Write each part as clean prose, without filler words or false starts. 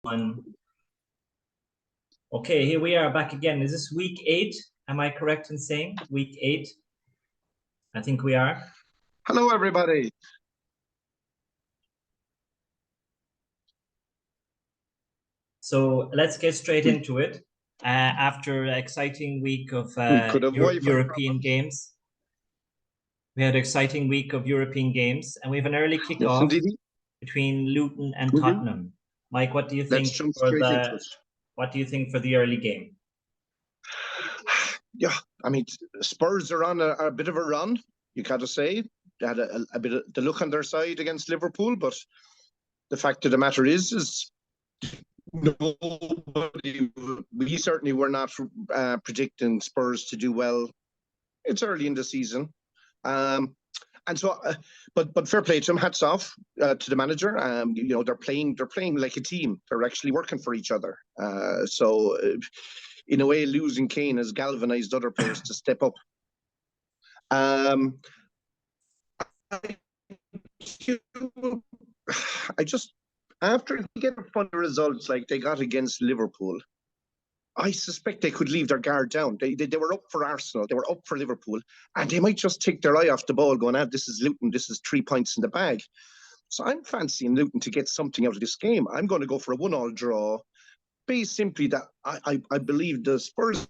One. Okay, here we are back again. Is this week 8? Am I correct in saying week 8? I think we are. Hello, everybody. So let's get straight into it. After an exciting week of European games. We had an exciting week of European games, and we have an early kickoff between Luton and Tottenham. Mike, what do you think what do you think for the early game? Yeah, I mean, Spurs are on a bit of a run, you gotta say. They had a bit of the look on their side against Liverpool, but the fact of the matter is we certainly were not predicting Spurs to do well. It's early in the season. And so, but fair play to them. Hats off to the manager. You know, they're playing like a team. They're actually working for each other. So, in a way, losing Kane has galvanized other players to step up. I just, after they get fun results like they got against Liverpool, I suspect they could leave their guard down. They were up for Arsenal, they were up for Liverpool, and they might just take their eye off the ball going, this is Luton, this is 3 points in the bag. So I'm fancying Luton to get something out of this game. I'm going to go for a 1-1 draw, based simply that I believe the Spurs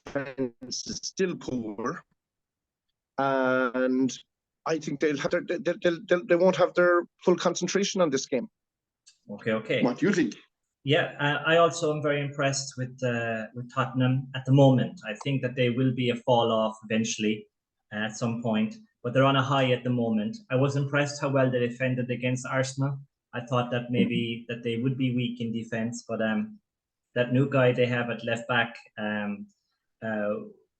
defense is still poor, and I think they won't have their full concentration on this game. Okay. What do you think? Yeah, I also am very impressed with Tottenham at the moment. I think that they will be a fall off eventually at some point, but they're on a high at the moment. I was impressed how well they defended against Arsenal. I thought that maybe that they would be weak in defense, but that new guy they have at left back,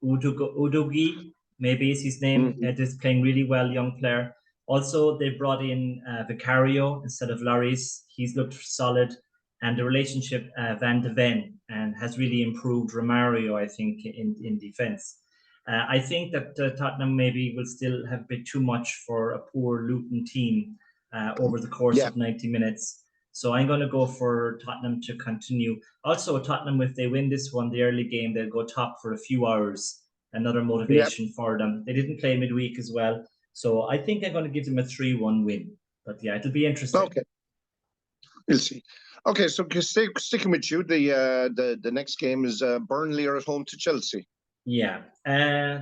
Udogie, maybe is his name, is playing really well, young player. Also, they brought in Vicario instead of Lloris. He's looked solid. And the relationship Van de Ven has really improved Romario, I think, in defense. I think that Tottenham maybe will still have a bit too much for a poor Luton team over the course of 90 minutes. So I'm going to go for Tottenham to continue. Also, Tottenham, if they win this one, the early game, they'll go top for a few hours. Another motivation for them. They didn't play midweek as well. So I think I'm going to give them a 3-1 win. But yeah, it'll be interesting. Okay. We'll see. Okay, so sticking with you, the next game is Burnley are at home to Chelsea. Yeah,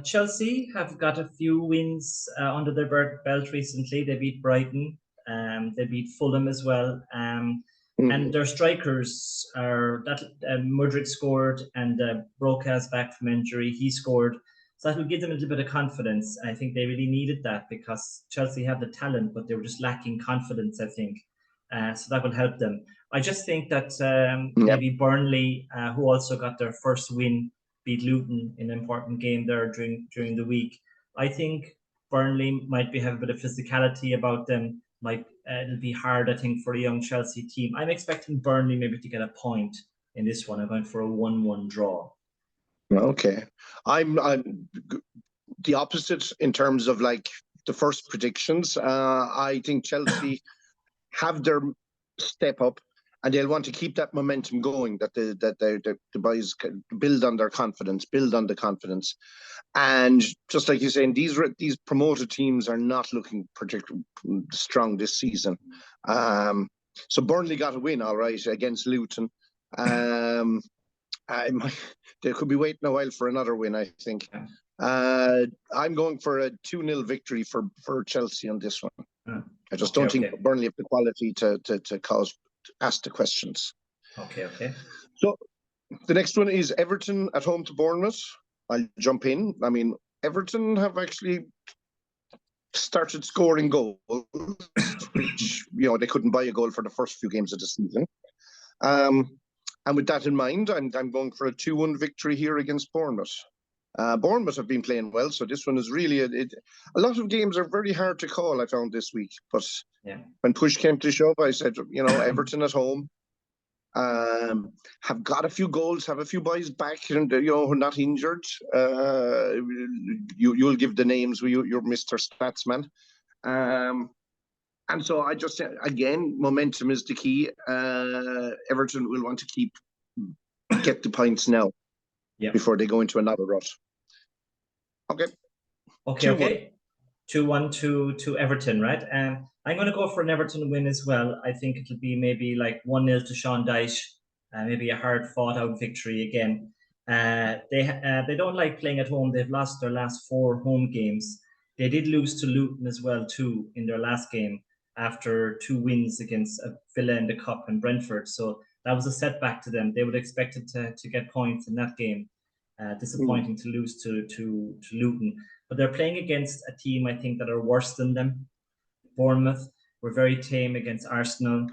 Chelsea have got a few wins under their belt recently. They beat Brighton, they beat Fulham as well, and their strikers are that Mudryk scored and Broca's back from injury. He scored, so that will give them a little bit of confidence. I think they really needed that because Chelsea have the talent, but they were just lacking confidence, I think. So that will help them. I just think that maybe Burnley, who also got their first win, beat Luton in an important game there during the week. I think Burnley might have a bit of physicality about them. It'll be hard, I think, for a young Chelsea team. I'm expecting Burnley maybe to get a point in this one. I'm going for a 1-1 draw. Okay, I'm the opposite in terms of like the first predictions. I think Chelsea have their step up, and they'll want to keep that momentum going. That the boys can build on their confidence, and just like you're saying, these promoted teams are not looking particularly strong this season. So Burnley got a win, all right, against Luton. They could be waiting a while for another win, I think. I'm going for a 2-0 victory for Chelsea on this one. I just don't think Burnley have the quality to ask the questions. Okay. So the next one is Everton at home to Bournemouth. I'll jump in. I mean, Everton have actually started scoring goals, which, they couldn't buy a goal for the first few games of the season. And with that in mind, I'm going for a 2-1 victory here against Bournemouth. Bournemouth have been playing well, so this one is really a lot of games are very hard to call, I found this week. But when push came to shove, I said, Everton at home have got a few goals, have a few boys back, and who are not injured. You'll give the names. You're Mr. Statsman. And so I just, again, momentum is the key. Everton will want to get the points now before they go into another rut. Okay. 2-1 to Everton, right? I'm going to go for an Everton win as well. I think it'll be maybe like 1-0 to Sean Dyche, maybe a hard fought out victory again. They don't like playing at home. They've lost their last 4 home games. They did lose to Luton as well too in their last game after 2 wins against Villa in the Cup and Brentford. So that was a setback to them. They would expect it to get points in that game. Disappointing to lose to Luton. But they're playing against a team, I think, that are worse than them. Bournemouth were very tame against Arsenal.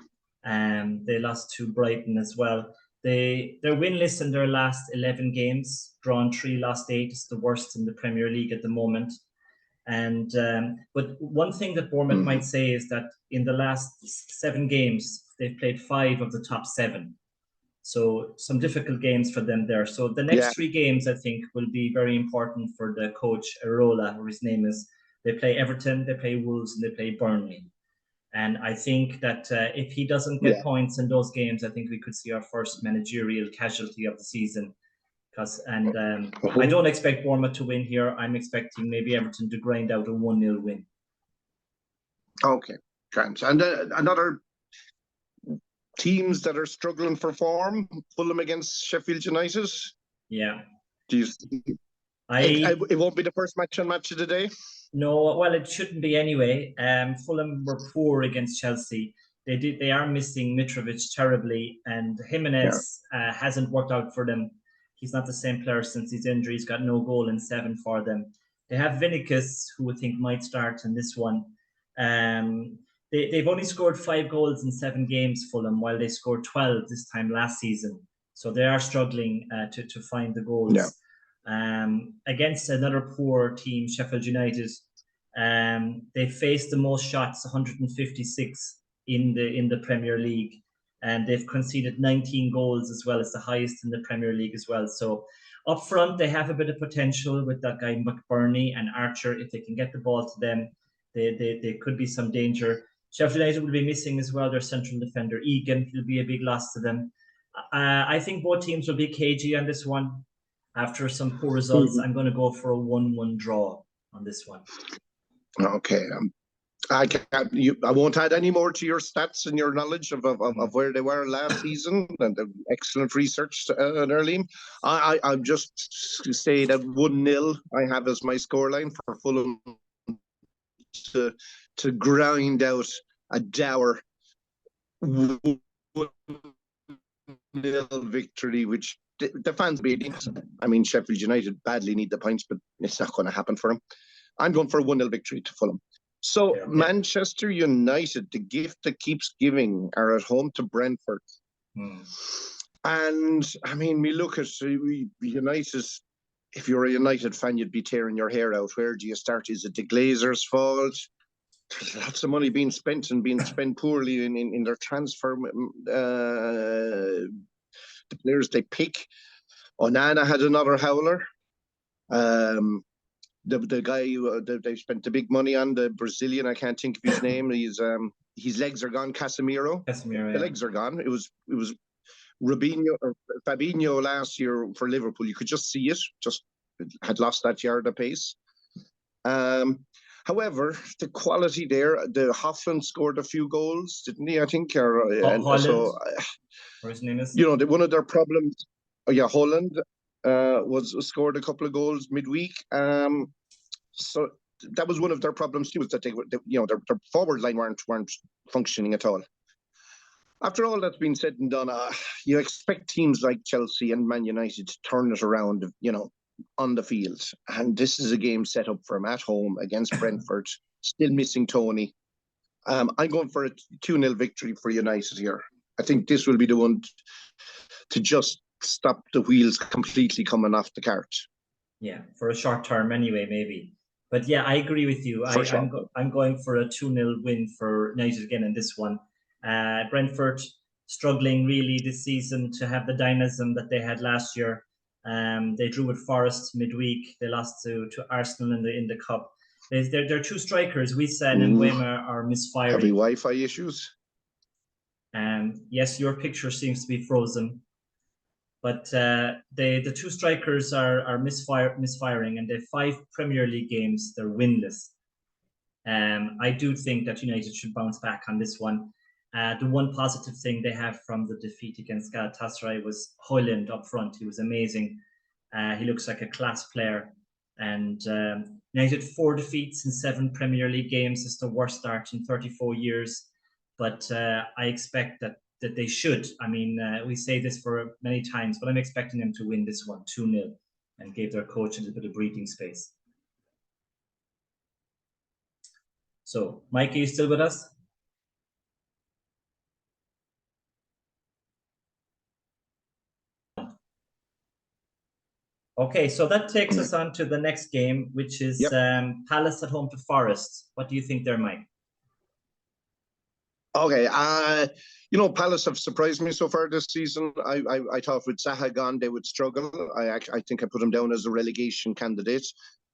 They lost to Brighton as well. Their winless in their last 11 games, drawn 3, lost 8. It's the worst in the Premier League at the moment. And but one thing that Bournemouth might say is that in the last 7 games, they've played 5 of the top 7. So some difficult games for them there. So the next 3 games, I think, will be very important for the coach, Arola, or his name is. They play Everton, they play Wolves, and they play Burnley. And I think that if he doesn't get points in those games, I think we could see our first managerial casualty of the season. I don't expect Bournemouth to win here. I'm expecting maybe Everton to grind out a 1-0 win. Okay, Grant. And another teams that are struggling for form, Fulham against Sheffield United. Yeah. Do you see? It won't be the first match of the day? No, well, it shouldn't be anyway. Fulham were poor against Chelsea. They are missing Mitrovic terribly, and Jimenez hasn't worked out for them. He's not the same player since his injury. He's got no goal in 7 for them. They have Vinicius, who I think might start in this one. They've only scored 5 goals in 7 games, Fulham, while they scored 12 this time last season. So they are struggling to find the goals. Yeah. Against another poor team, Sheffield United, they faced the most shots, 156 in the Premier League, and they've conceded 19 goals as well. As the highest in the Premier League as well. So up front, they have a bit of potential with that guy McBurney and Archer. If they can get the ball to them, they could be some danger. Sheffield United will be missing as well their central defender Egan. He'll be a big loss to them. I think both teams will be cagey on this one. After some poor results, I'm going to go for a 1-1 draw on this one. Okay. I won't add any more to your stats and your knowledge of where they were last season and the excellent research, Nerleen. I'll just say that 1-0 I have as my scoreline for Fulham to grind out a dour 1-0 victory, which the fans beating. I mean, Sheffield United badly need the points, but it's not going to happen for them. I'm going for a 1-0 victory to Fulham. So Manchester United, the gift that keeps giving, are at home to Brentford. And I mean, we look at United. If you're a United fan, you'd be tearing your hair out. Where do you start? Is it the Glazers' fault? There's lots of money being spent and being spent poorly in their transfer. The players they pick. Onana had another howler. The guy they spent the big money on, the Brazilian, I can't think of his name. His legs are gone. Casemiro. The legs are gone. It was Robinho or Fabinho last year for Liverpool. You could just see it. Just had lost that yard of pace. However, the quality there. The Haaland scored a few goals, didn't he? I think. Haaland. Or his name is. One of their problems. Oh yeah, Haaland. Was scored a couple of goals midweek. So that was one of their problems too, is that their forward line weren't functioning at all. After all that's been said and done, you expect teams like Chelsea and Man United to turn it around, on the field. And this is a game set up for them at home against Brentford, still missing Tony. I'm going for a 2-0 victory for United here. I think this will be the one to just stop the wheels completely coming off the cart. Yeah, for a short term anyway, maybe. But yeah, I agree with you. I'm going for a 2-0 win for United again in this one. Brentford struggling really this season to have the dynamism that they had last year. They drew with Forest midweek. They lost to Arsenal in the cup. Their two strikers, Wissam and Weimar, are misfiring. Heavy Wi-Fi issues. Yes, your picture seems to be frozen. But the two strikers are misfiring, and they have 5 Premier League games. They're winless. I do think that United should bounce back on this one. The one positive thing they have from the defeat against Galatasaray was Højlund up front. He was amazing. He looks like a class player. And United 4 defeats in 7 Premier League games. It's the worst start in 34 years. But I expect that they should. I mean, we say this for many times, but I'm expecting them to win this one 2-0 and give their coach a little bit of breathing space. So, Mike, are you still with us? Okay, so that takes us on to the next game, which is Palace at home to Forest. What do you think there, Mike? Okay, Palace have surprised me so far this season. I thought with Zaha gone, they would struggle. I think I put them down as a relegation candidate.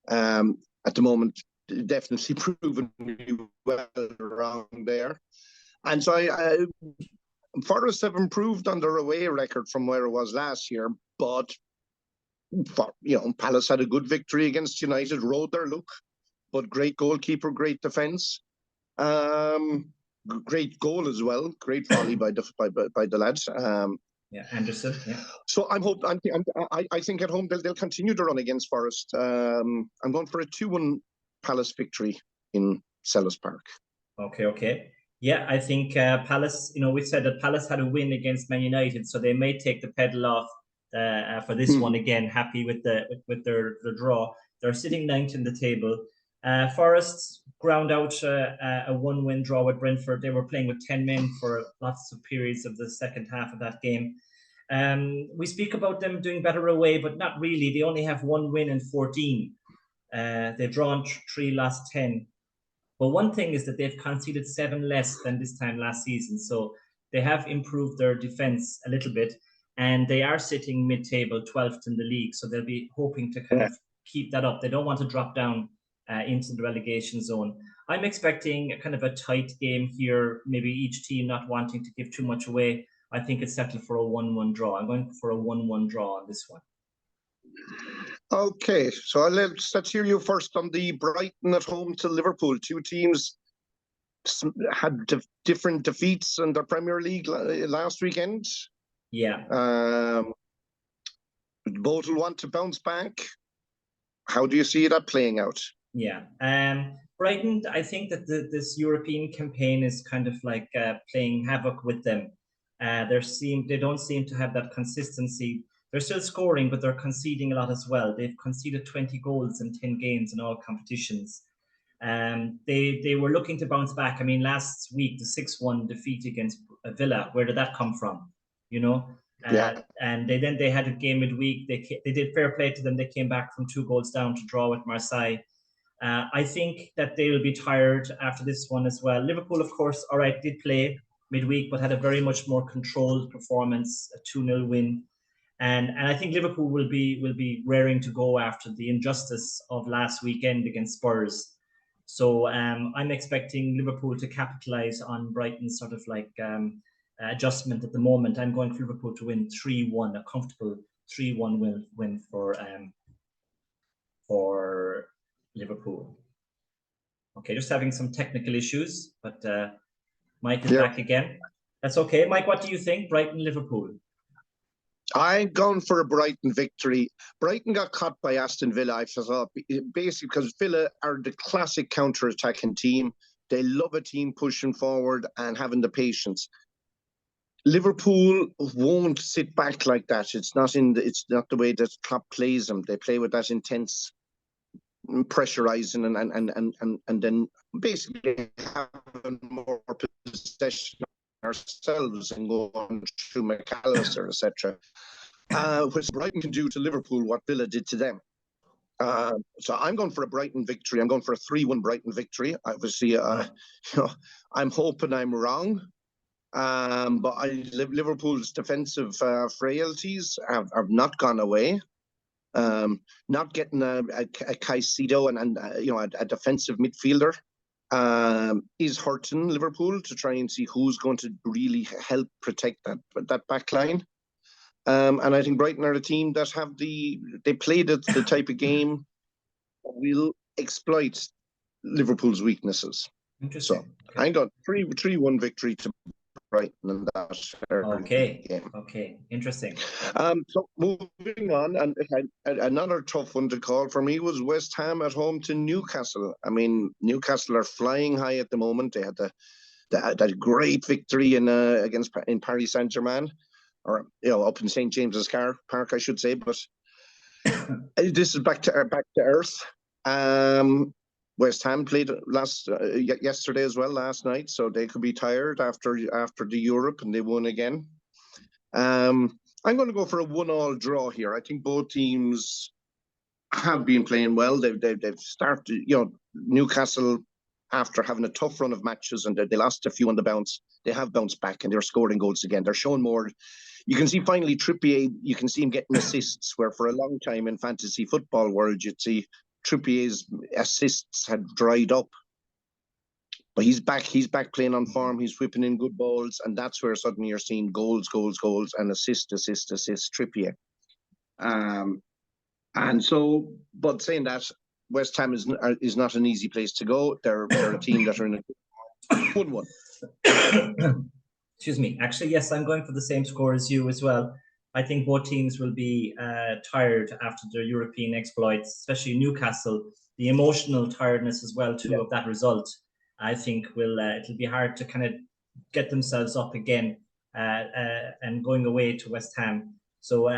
At the moment, definitely proven me well wrong there. And so Forest have improved on their away record from where it was last year, but Palace had a good victory against United, rode their luck, but great goalkeeper, great defence. Great goal as well. Great volley by the lads. Anderson. Yeah. So I think at home they'll continue to run against Forest. I'm going for a 2-1 Palace victory in Selhurst Park. Okay. Yeah, I think Palace. We said that Palace had a win against Man United, so they may take the pedal off for this one again. Happy with their draw. They're sitting 9th in the table. Forest ground out a 1-win draw with Brentford. They were playing with 10 men for lots of periods of the second half of that game. We speak about them doing better away, but not really. They only have 1 win and 14. They've drawn 3, lost 10. But one thing is that they've conceded 7 less than this time last season. So they have improved their defense a little bit, and they are sitting mid-table, 12th in the league. So they'll be hoping to kind of keep that up. They don't want to drop down into the relegation zone. I'm expecting kind of a tight game here, maybe each team not wanting to give too much away. I think it's settled for a 1-1 draw. I'm going for a 1-1 draw on this one. Okay, so let's hear you first on the Brighton at home to Liverpool. 2 teams had different defeats in the Premier League last weekend. Yeah. Both will want to bounce back. How do you see that playing out? Yeah. Brighton, I think that this European campaign is kind of like playing havoc with them. They don't seem to have that consistency. They're still scoring, but they're conceding a lot as well. They've conceded 20 goals in 10 games in all competitions. They were looking to bounce back. I mean, last week, the 6-1 defeat against Villa, where did that come from? And they had a game midweek. They did fair play to them. They came back from 2 goals down to draw with Marseille. I think that they will be tired after this one as well. Liverpool, of course, did play midweek, but had a very much more controlled performance, a 2-0 win. And I think Liverpool will be raring to go after the injustice of last weekend against Spurs. So I'm expecting Liverpool to capitalise on Brighton's sort of like adjustment at the moment. I'm going for Liverpool to win 3-1, a comfortable 3-1 win for Liverpool. Okay, just having some technical issues, but Mike is back again. That's okay. Mike, what do you think? Brighton, Liverpool? I'm going for a Brighton victory. Brighton got caught by Aston Villa, I thought, basically because Villa are the classic counter-attacking team. They love a team pushing forward and having the patience. Liverpool won't sit back like that. It's not the way that Klopp plays them. They play with that intense pressurizing and then basically having more possession ourselves and going through McAllister, etc. Which Brighton can do to Liverpool what Villa did to them. So I'm going for a Brighton victory. I'm going for a 3-1 Brighton victory. Obviously, I'm hoping I'm wrong. But Liverpool's defensive frailties have not gone away. Not getting a Caicedo and a defensive midfielder is hurting Liverpool to try and see who's going to really help protect that back line. And I think Brighton are a team that they played the type of game that will exploit Liverpool's weaknesses. Interesting. So I got 3-1 victory to Brighton in that game. Okay, interesting. So moving on, and another tough one to call for me was West Ham at home to Newcastle. I mean, Newcastle are flying high at the moment. They had that great victory in Paris Saint-Germain, or up in St James's Park, I should say. But this is back to earth. West Ham played yesterday as well, last night, so they could be tired after the Europe, and they won again. I'm going to go for a 1-1 draw here. I think both teams have been playing well. They've started, Newcastle, after having a tough run of matches and they lost a few on the bounce, they have bounced back and they're scoring goals again. They're showing more. You can see finally Trippier, you can see him getting assists, where for a long time in fantasy football world, you'd see Trippier's assists had dried up. But he's back playing on form, he's whipping in good balls, and that's where suddenly you're seeing goals, and assist, Trippier. And so, but saying that, West Ham is not an easy place to go. They're a team that are in a 1-1. Excuse me. Actually, yes, I'm going for the same score as you as well. I think both teams will be tired after their European exploits, especially Newcastle. The emotional tiredness as well, too, of that result, I think it'll be hard to kind of get themselves up again and going away to West Ham. So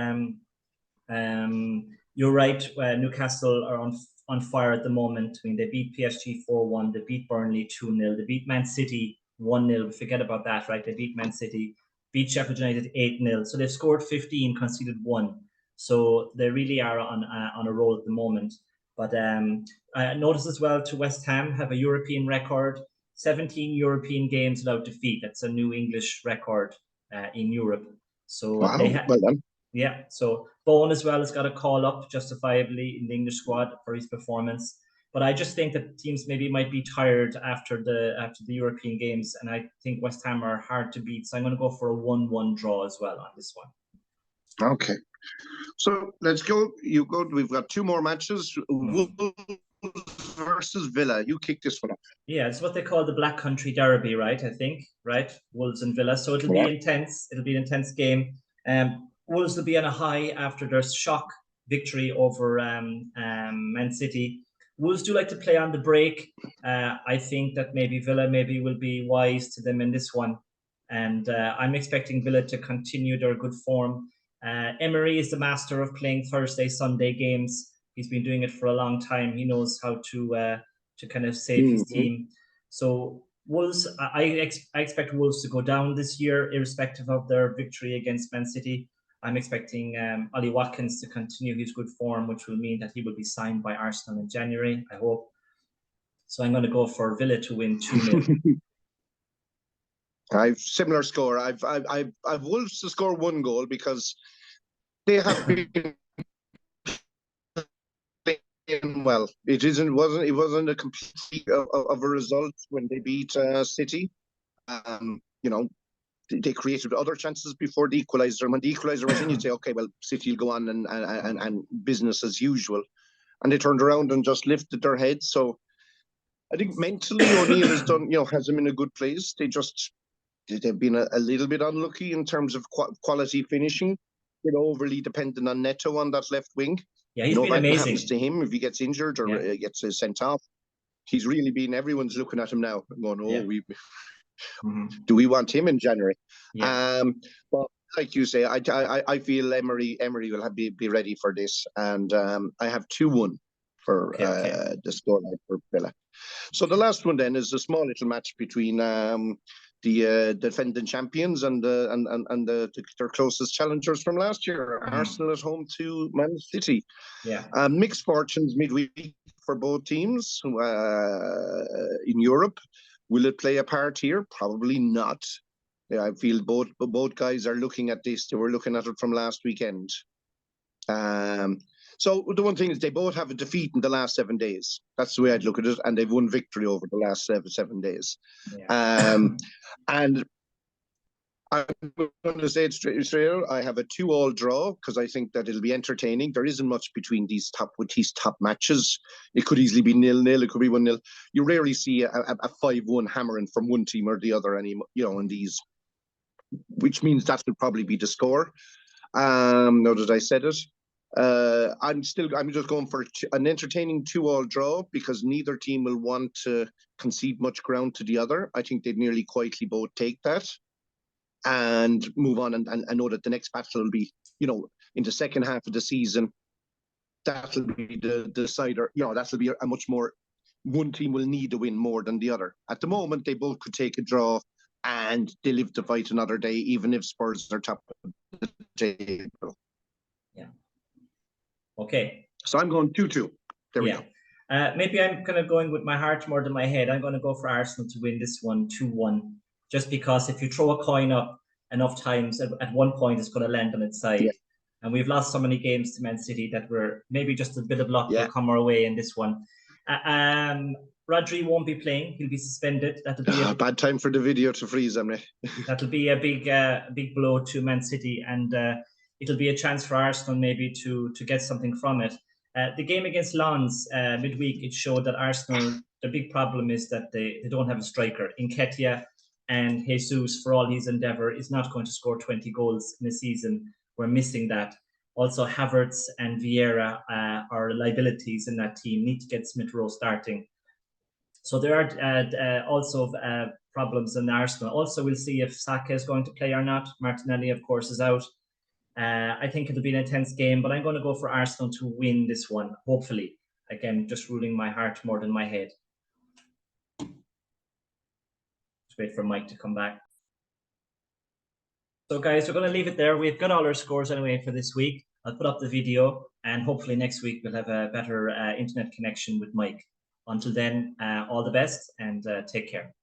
you're right. Newcastle are on fire at the moment. I mean, they beat PSG 4-1. They beat Burnley 2-0. They beat Man City 1-0. Forget about that, right? They beat Man City. Beat Sheffield United 8-0. So they've scored 15, conceded 1. So they really are on a roll at the moment. But I noticed as well to West Ham have a European record, 17 European games without defeat. That's a new English record in Europe. So wow, well done. Yeah. So Bowen as well has got a call up justifiably in the English squad for his performance. But I just think that teams maybe might be tired after the European games, and I think West Ham are hard to beat. So I'm going to go for a 1-1 draw as well on this one. Okay. So let's go. You go. We've got 2 more matches. Wolves versus Villa. You kick this one off. Yeah, it's what they call the Black Country Derby, right? I think, right? Wolves and Villa. So it'll be intense. It'll be an intense game. Wolves will be on a high after their shock victory over Man City. Wolves do like to play on the break. I think that maybe Villa will be wise to them in this one. And I'm expecting Villa to continue their good form. Emery is the master of playing Thursday, Sunday games. He's been doing it for a long time. He knows how to kind of save his team. So Wolves, I expect Wolves to go down this year, irrespective of their victory against Man City. I'm expecting Ollie Watkins to continue his good form, which will mean that he will be signed by Arsenal in January, I hope. So I'm going to go for Villa to win 2-0. I've similar score. I've Wolves to score 1 goal because they have been playing well. It wasn't a complete of a result when they beat City. They created other chances before the equaliser. When the equaliser was in, you'd say, okay, well, City will go on and business as usual. And they turned around and just lifted their heads. So I think mentally O'Neill has them in a good place. They've been a little bit unlucky in terms of quality finishing. Overly dependent on Neto on that left wing. Yeah, he's been amazing. What happens to him if he gets injured or gets sent off? He's really been. Everyone's looking at him now and going, do we want him in January? Yeah. But like you say, I feel Emery will be ready for this, and I have 2-1 for the scoreline for Villa. So the last one then is a small little match between the defending champions and their closest challengers from last year, Arsenal at home to Man City. Yeah. Mixed fortunes midweek for both teams in Europe. Will it play a part here? Probably not. I feel both guys are looking at this. They were looking at it from last weekend. So the one thing is they both have a defeat in the last 7 days. That's the way I'd look at it, and they've won victory over the last seven days. Yeah. And I'm going to say it straight out. I have a 2-2 draw because I think that it'll be entertaining. There isn't much between these top matches. It could easily be 0-0. It could be 1-0. You rarely see a 5-1 hammering from one team or the other in these, which means that will probably be the score. Now that I said it, I'm just going for an entertaining 2-2 draw because neither team will want to concede much ground to the other. I think they'd nearly quietly both take that and move on and know that the next battle will be, in the second half of the season, that'll be the decider. That'll be a much more, one team will need to win more than the other. At the moment, they both could take a draw and they live to fight another day, even if Spurs are top of the table. Yeah. Okay. So I'm going 2-2. There we go. Maybe I'm kind of going with my heart more than my head. I'm going to go for Arsenal to win this one 2-1. Just because if you throw a coin up enough times, at one point it's going to land on its side. Yeah. And we've lost so many games to Man City that we're maybe just a bit of luck will come our way in this one. Rodri won't be playing. He'll be suspended. That'll be a bad time for the video to freeze, Emre. That'll be a big blow to Man City, and it'll be a chance for Arsenal maybe to get something from it. The game against Lens midweek, it showed that Arsenal, the big problem is that they don't have a striker. Nketiah and Jesus, for all his endeavour, is not going to score 20 goals in a season. We're missing that. Also, Havertz and Vieira are liabilities in that team, need to get Smith Rowe starting. So there are also problems in Arsenal. Also, we'll see if Saka is going to play or not. Martinelli, of course, is out. I think it'll be an intense game, but I'm going to go for Arsenal to win this one, hopefully. Again, just ruling my heart more than my head. Just wait for Mike to come back. So guys, we're going to leave it there. We've got all our scores anyway for this week. I'll put up the video, and hopefully next week we'll have a better internet connection with Mike. Until then, all the best and take care.